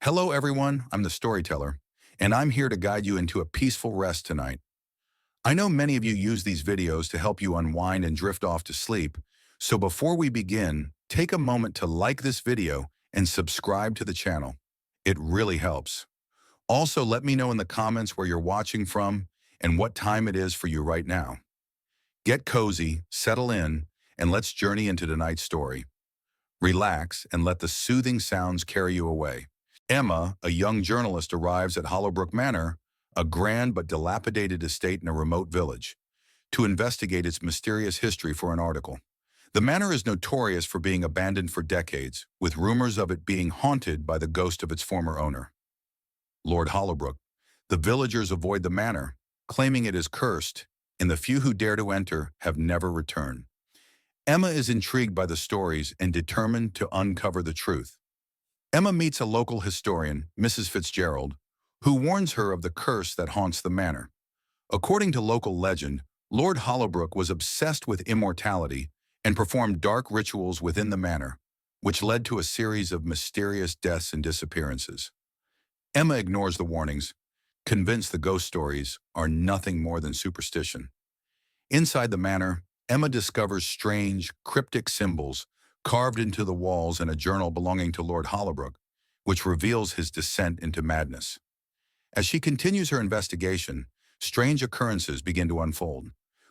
Hello, everyone. I'm the storyteller, and I'm here to guide you into a peaceful rest tonight. I know many of you use these videos to help you unwind and drift off to sleep, so before we begin, take a moment to like this video and subscribe to the channel. It really helps. Also, let me know in the comments where you're watching from and what time it is for you right now. Get cozy, settle in, and let's journey into tonight's story. Relax and let the soothing sounds carry you away. Emma, a young journalist, arrives at Hollowbrook Manor, a grand but dilapidated estate in a remote village, to investigate its mysterious history for an article. The manor is notorious for being abandoned for decades, with rumors of it being haunted by the ghost of its former owner, Lord Hollowbrook. The villagers avoid the manor, claiming it is cursed, and the few who dare to enter have never returned. Emma is intrigued by the stories and determined to uncover the truth. Emma meets a local historian, Mrs. Fitzgerald, who warns her of the curse that haunts the manor. According to local legend, Lord Hollowbrook was obsessed with immortality and performed dark rituals within the manor, which led to a series of mysterious deaths and disappearances. Emma ignores the warnings, convinced the ghost stories are nothing more than superstition. Inside the manor, Emma discovers strange, cryptic symbols carved into the walls and a journal belonging to Lord Hollowbrook, which reveals his descent into madness. As she continues her investigation, strange occurrences begin to unfold.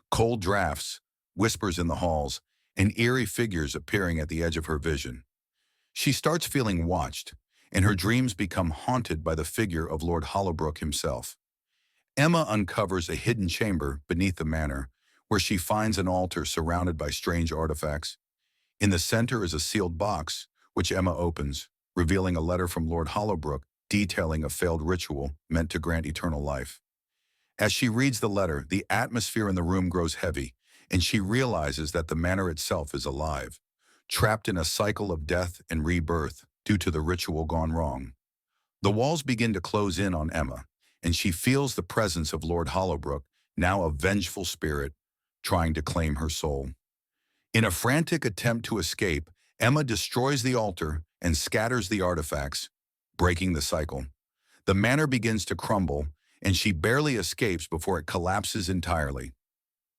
Cold drafts, whispers in the halls, and eerie figures appearing at the edge of her vision. She starts feeling watched, and her dreams become haunted by the figure of Lord Hollowbrook himself. Emma uncovers a hidden chamber beneath the manor, where she finds an altar surrounded by strange artifacts. In the center is a sealed box, which Emma opens, revealing a letter from Lord Hollowbrook detailing a failed ritual meant to grant eternal life. As she reads the letter, the atmosphere in the room grows heavy, and she realizes that the manor itself is alive, trapped in a cycle of death and rebirth due to the ritual gone wrong. The walls begin to close in on Emma, and she feels the presence of Lord Hollowbrook, now a vengeful spirit, trying to claim her soul. In a frantic attempt to escape, Emma destroys the altar and scatters the artifacts, breaking the cycle. The manor begins to crumble, and she barely escapes before it collapses entirely.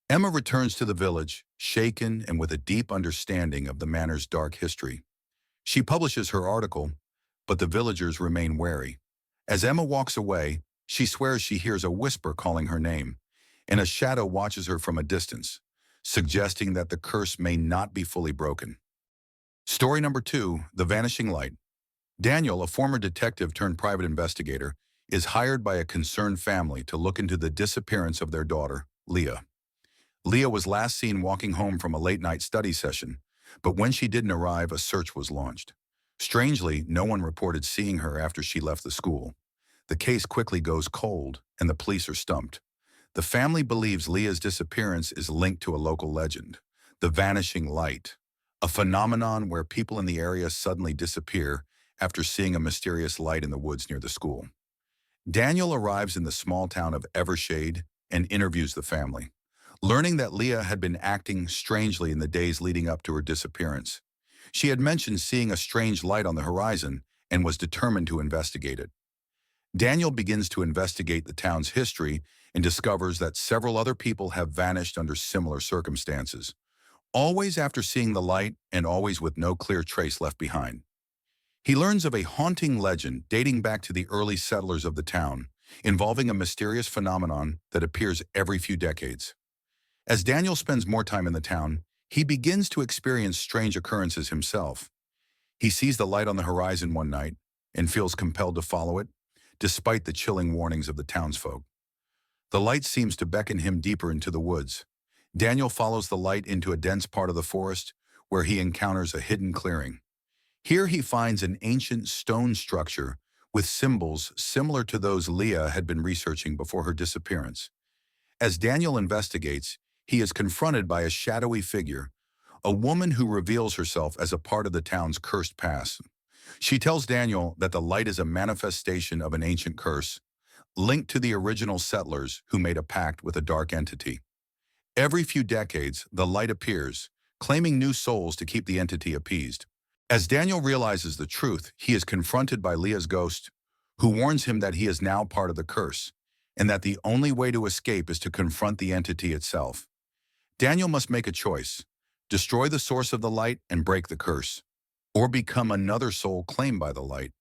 Emma returns to the village, shaken and with a deep understanding of the manor's dark history. She publishes her article, but the villagers remain wary. As Emma walks away, she swears she hears a whisper calling her name, and a shadow watches her from a distance, suggesting that the curse may not be fully broken. Story number 2, The Vanishing Light. Daniel, a former detective turned private investigator, is hired by a concerned family to look into the disappearance of their daughter, Leah. Leah was last seen walking home from a late-night study session, but when she didn't arrive, a search was launched. Strangely, no one reported seeing her after she left the school. The case quickly goes cold, and the police are stumped. The family believes Leah's disappearance is linked to a local legend, the Vanishing Light, a phenomenon where people in the area suddenly disappear after seeing a mysterious light in the woods near the school. Daniel arrives in the small town of Evershade and interviews the family, learning that Leah had been acting strangely in the days leading up to her disappearance. She had mentioned seeing a strange light on the horizon and was determined to investigate it. Daniel begins to investigate the town's history and discovers that several other people have vanished under similar circumstances, always after seeing the light and always with no clear trace left behind. He learns of a haunting legend dating back to the early settlers of the town, involving a mysterious phenomenon that appears every few decades. As Daniel spends more time in the town, he begins to experience strange occurrences himself. He sees the light on the horizon one night and feels compelled to follow it, despite the chilling warnings of the townsfolk. The light seems to beckon him deeper into the woods. Daniel follows the light into a dense part of the forest, where he encounters a hidden clearing. Here he finds an ancient stone structure with symbols similar to those Leah had been researching before her disappearance. As Daniel investigates, he is confronted by a shadowy figure, a woman who reveals herself as a part of the town's cursed past. She tells Daniel that the light is a manifestation of an ancient curse, linked to the original settlers who made a pact with a dark entity. Every few decades, the light appears, claiming new souls to keep the entity appeased. As Daniel realizes the truth, he is confronted by Leah's ghost, who warns him that he is now part of the curse, and that the only way to escape is to confront the entity itself. Daniel must make a choice: destroy the source of the light and break the curse, or become another soul claimed by the light.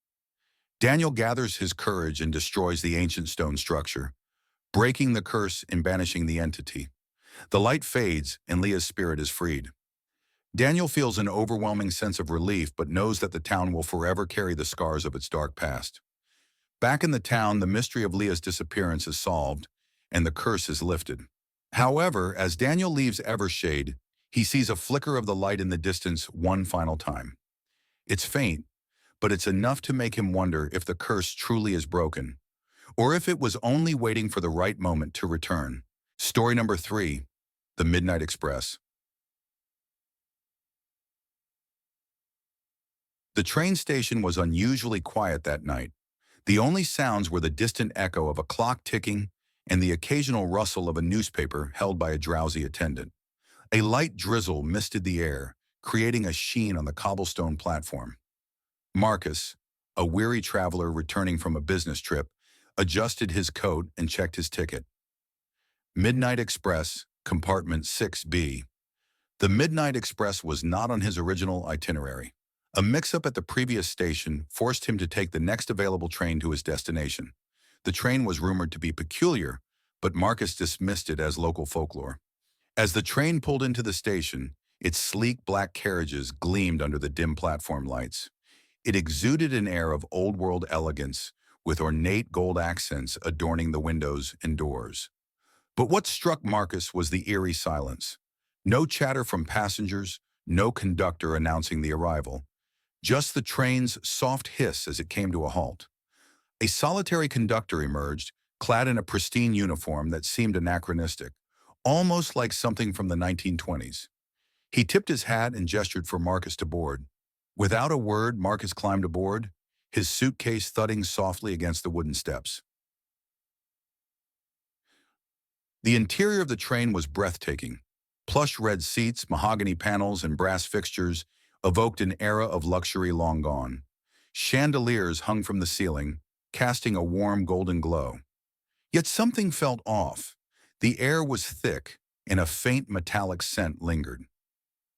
Daniel gathers his courage and destroys the ancient stone structure, breaking the curse and banishing the entity. The light fades and Leah's spirit is freed. Daniel feels an overwhelming sense of relief but knows that the town will forever carry the scars of its dark past. Back in the town, the mystery of Leah's disappearance is solved and the curse is lifted. However, as Daniel leaves Evershade, he sees a flicker of the light in the distance one final time. It's faint, but it's enough to make him wonder if the curse truly is broken, or if it was only waiting for the right moment to return. Story number 3, The Midnight Express. The train station was unusually quiet that night. The only sounds were the distant echo of a clock ticking and the occasional rustle of a newspaper held by a drowsy attendant. A light drizzle misted the air, creating a sheen on the cobblestone platform. Marcus, a weary traveler returning from a business trip, adjusted his coat and checked his ticket. Midnight Express, compartment 6B. The Midnight Express was not on his original itinerary. A mix-up at the previous station forced him to take the next available train to his destination. The train was rumored to be peculiar, but Marcus dismissed it as local folklore. As the train pulled into the station, its sleek black carriages gleamed under the dim platform lights. It exuded an air of old-world elegance, with ornate gold accents adorning the windows and doors. But what struck Marcus was the eerie silence. No chatter from passengers, no conductor announcing the arrival. Just the train's soft hiss as it came to a halt. A solitary conductor emerged, clad in a pristine uniform that seemed anachronistic, almost like something from the 1920s. He tipped his hat and gestured for Marcus to board. Without a word, Marcus climbed aboard, his suitcase thudding softly against the wooden steps. The interior of the train was breathtaking. Plush red seats, mahogany panels, and brass fixtures evoked an era of luxury long gone. Chandeliers hung from the ceiling, casting a warm golden glow. Yet something felt off. The air was thick, and a faint metallic scent lingered.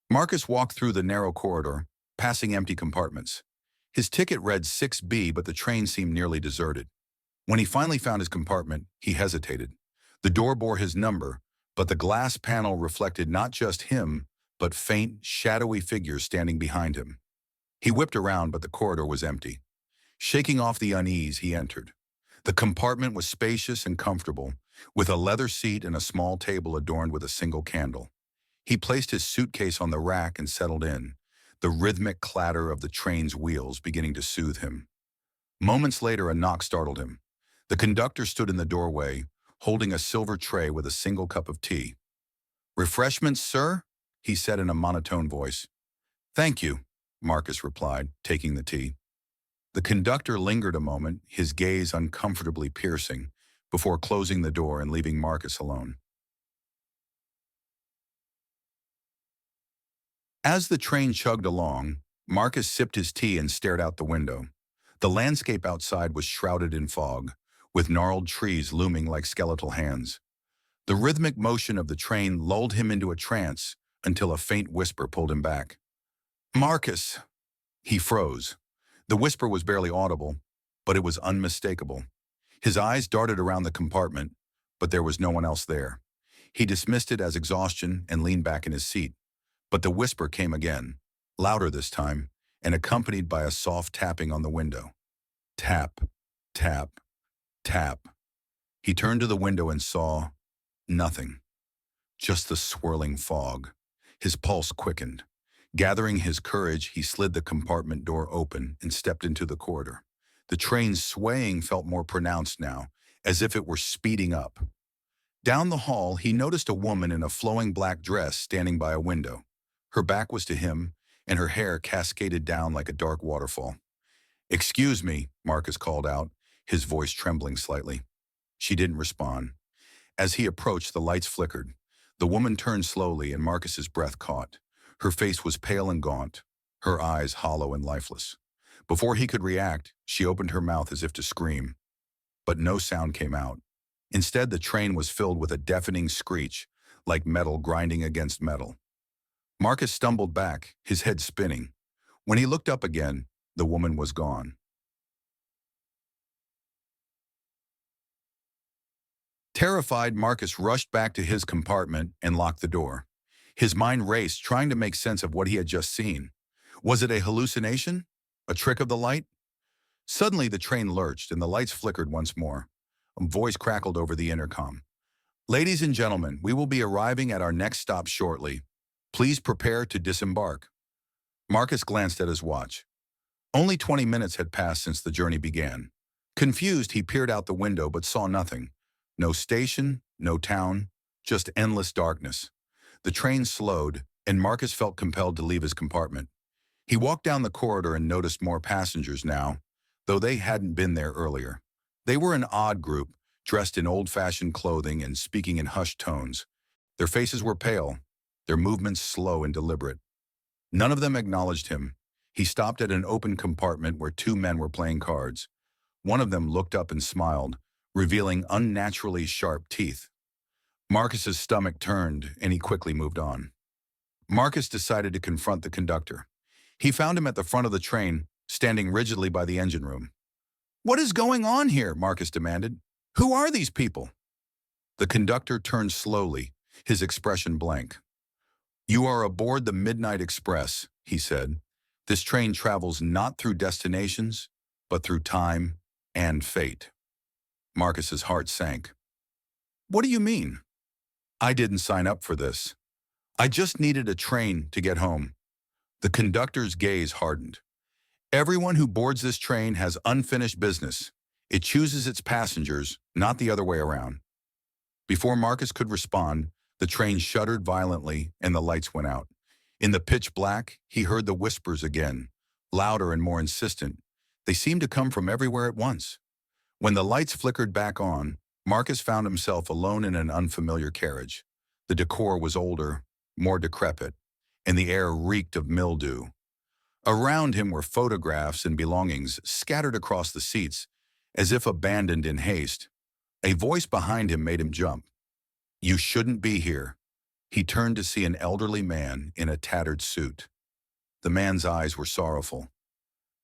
Marcus walked through the narrow corridor, passing empty compartments. His ticket read 6B, but the train seemed nearly deserted. When he finally found his compartment, he hesitated. The door bore his number, but the glass panel reflected not just him, but faint, shadowy figures standing behind him. He whipped around, but the corridor was empty. Shaking off the unease, he entered. The compartment was spacious and comfortable, with a leather seat and a small table adorned with a single candle. He placed his suitcase on the rack and settled in, the rhythmic clatter of the train's wheels beginning to soothe him. Moments later, a knock startled him. The conductor stood in the doorway, holding a silver tray with a single cup of tea. "Refreshments, sir?" he said in a monotone voice. "Thank you," Marcus replied, taking the tea. The conductor lingered a moment, his gaze uncomfortably piercing, before closing the door and leaving Marcus alone. As the train chugged along, Marcus sipped his tea and stared out the window. The landscape outside was shrouded in fog, with gnarled trees looming like skeletal hands. The rhythmic motion of the train lulled him into a trance until a faint whisper pulled him back. "Marcus!" He froze. The whisper was barely audible, but it was unmistakable. His eyes darted around the compartment, but there was no one else there. He dismissed it as exhaustion and leaned back in his seat. But the whisper came again, louder this time, and accompanied by a soft tapping on the window. Tap, tap, tap. He turned to the window and saw nothing. Just the swirling fog. His pulse quickened. Gathering his courage, he slid the compartment door open and stepped into the corridor. The train's swaying felt more pronounced now, as if it were speeding up. Down the hall, he noticed a woman in a flowing black dress standing by a window. Her back was to him, and her hair cascaded down like a dark waterfall. "Excuse me," Marcus called out, his voice trembling slightly. She didn't respond. As he approached, the lights flickered. The woman turned slowly, and Marcus's breath caught. Her face was pale and gaunt. her eyes hollow and lifeless. Before he could react, she opened her mouth as if to scream, but no sound came out. Instead, the train was filled with a deafening screech, like metal grinding against metal. Marcus stumbled back, his head spinning. When he looked up again, the woman was gone. Terrified, Marcus rushed back to his compartment and locked the door. His mind raced, trying to make sense of what he had just seen. Was it a hallucination? A trick of the light? Suddenly, the train lurched and the lights flickered once more. A voice crackled over the intercom. "Ladies and gentlemen, we will be arriving at our next stop shortly. Please prepare to disembark." Marcus glanced at his watch. Only 20 minutes had passed since the journey began. Confused, he peered out the window but saw nothing. No station, no town, just endless darkness. The train slowed, and Marcus felt compelled to leave his compartment. He walked down the corridor and noticed more passengers now, though they hadn't been there earlier. They were an odd group, dressed in old-fashioned clothing and speaking in hushed tones. Their faces were pale, their movements slow and deliberate. None of them acknowledged him. He stopped at an open compartment where two men were playing cards. One of them looked up and smiled, revealing unnaturally sharp teeth. Marcus's stomach turned, and he quickly moved on. Marcus decided to confront the conductor. He found him at the front of the train, standing rigidly by the engine room. "What is going on here?" Marcus demanded. "Who are these people?" The conductor turned slowly, his expression blank. "You are aboard the Midnight Express," he said. "This train travels not through destinations, but through time and fate." Marcus's heart sank. "What do you mean?" "I didn't sign up for this. I just needed a train to get home." The conductor's gaze hardened. "Everyone who boards this train has unfinished business. It chooses its passengers, not the other way around." Before Marcus could respond, the train shuddered violently and the lights went out. In the pitch black, he heard the whispers again, louder and more insistent. They seemed to come from everywhere at once. When the lights flickered back on, Marcus found himself alone in an unfamiliar carriage. The decor was older, more decrepit, and the air reeked of mildew. Around him were photographs and belongings scattered across the seats, as if abandoned in haste. A voice behind him made him jump. "You shouldn't be here." He turned to see an elderly man in a tattered suit. The man's eyes were sorrowful.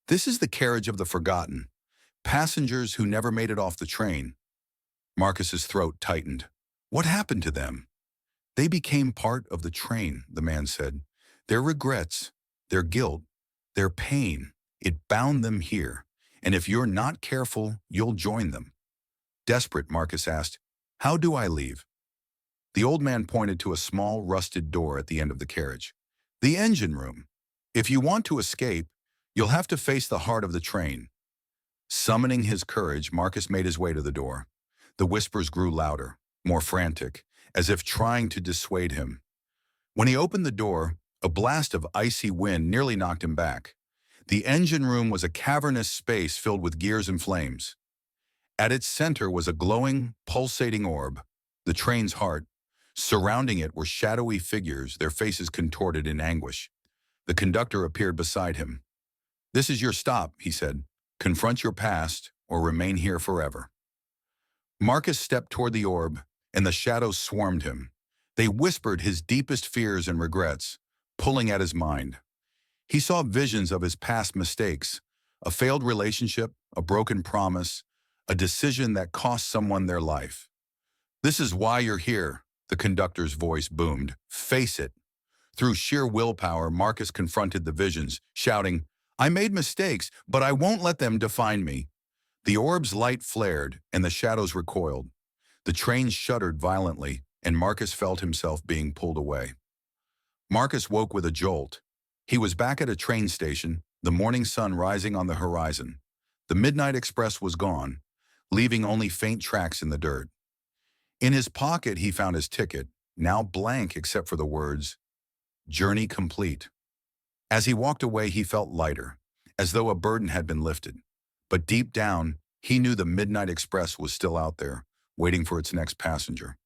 "This is the carriage of the forgotten. Passengers who never made it off the train." Marcus's throat tightened. What happened to them? "They became part of the train," the man said. "Their regrets, their guilt, their pain, it bound them here. And if you're not careful, you'll join them." Desperate, Marcus asked, "How do I leave?" The old man pointed to a small, rusted door at the end of the carriage. "The engine room. If you want to escape, you'll have to face the heart of the train." Summoning his courage, Marcus made his way to the door. The whispers grew louder, more frantic, as if trying to dissuade him. When he opened the door, a blast of icy wind nearly knocked him back. The engine room was a cavernous space filled with gears and flames. At its center was a glowing, pulsating orb, the train's heart. Surrounding it were shadowy figures, their faces contorted in anguish. The conductor appeared beside him. "This is your stop," he said. "Confront your past or remain here forever." Marcus stepped toward the orb, and the shadows swarmed him. They whispered his deepest fears and regrets, pulling at his mind. He saw visions of his past mistakes, a failed relationship, a broken promise, a decision that cost someone their life. "This is why you're here," the conductor's voice boomed. "Face it." Through sheer willpower, Marcus confronted the visions, shouting, "I made mistakes, but I won't let them define me." The orb's light flared, and the shadows recoiled. The train shuddered violently, and Marcus felt himself being pulled away. Marcus woke with a jolt. He was back at a train station, the morning sun rising on the horizon. The Midnight Express was gone, leaving only faint tracks in the dirt. In his pocket, he found his ticket, now blank except for the words, "Journey complete." As he walked away, he felt lighter, as though a burden had been lifted. But deep down, he knew the Midnight Express was still out there, waiting for its next passenger.